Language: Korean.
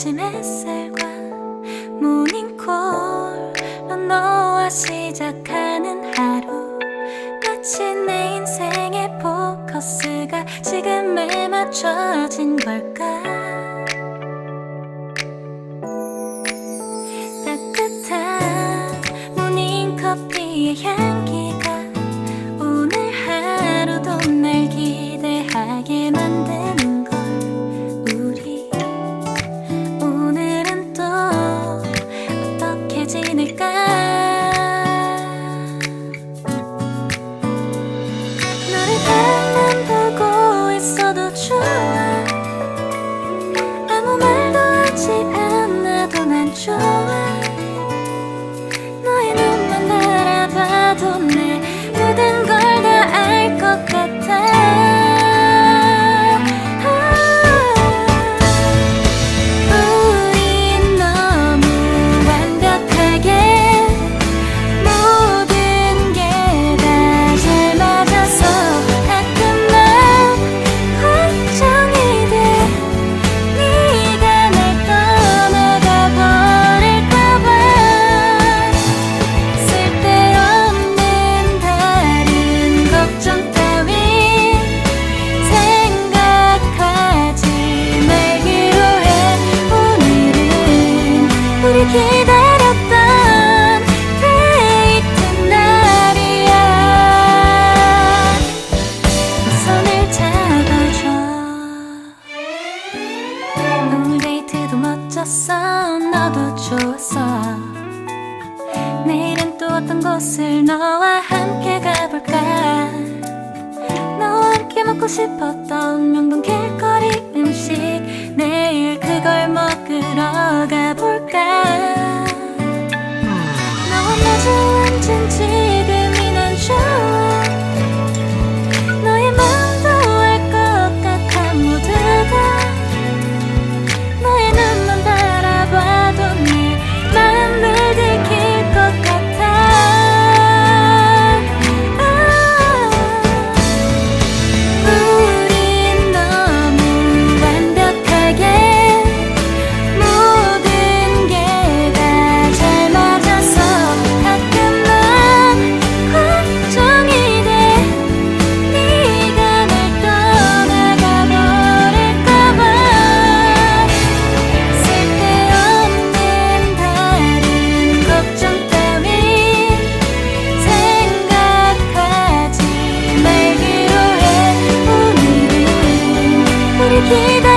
아침 햇살과 모닝콜로 너와 시작하는 하루, 마치 내 인생의 포커스가 지금에 맞춰진 걸까. 따뜻한 모닝커피의 향기가 오늘 하루도 날 기대하게 만드는 걸. 우리 오늘은 또 어떻게 지낼까. 너를 바라만 보고 있어도 좋아. 아무 말도 하지 않아도 난 좋아. 너의 눈만 바라봐도 내 모든 걸 다 알 것 같아. 우린 너무 완벽하게 모든 게 다 잘 맞아서 가끔 난 걱정이 돼. 네가 날 떠나가 버릴까봐. 쓸데없는 다른 걱정 따윈 생각하지 말기로 해. 오늘은 우리 기다렸던 데이트 날이야. 손을 잡아줘. 오늘 데이트도 멋졌어. 너도 좋았어. 내일은 또 어떤 곳을 너와 함께 가볼까. 너와 함께 먹고 싶었던 명동 길거리 음식, 내일 그걸 먹으러 가볼까. 너와 마주 앉은 지금이 난 좋아. 너의 마음도 알 것 같아. 모두 다 너의 눈만 바라봐도 내 마음을 들킬 것 같아. 우린 너무 완벽하게 모든 게 다 잘 맞아서 가끔 난 걱정이 돼. 네가 날 떠나가 버릴까봐. 쓸데없는 다른 걱정 따윈 생각하지 말기로 해. 오늘은 우리 기다렸던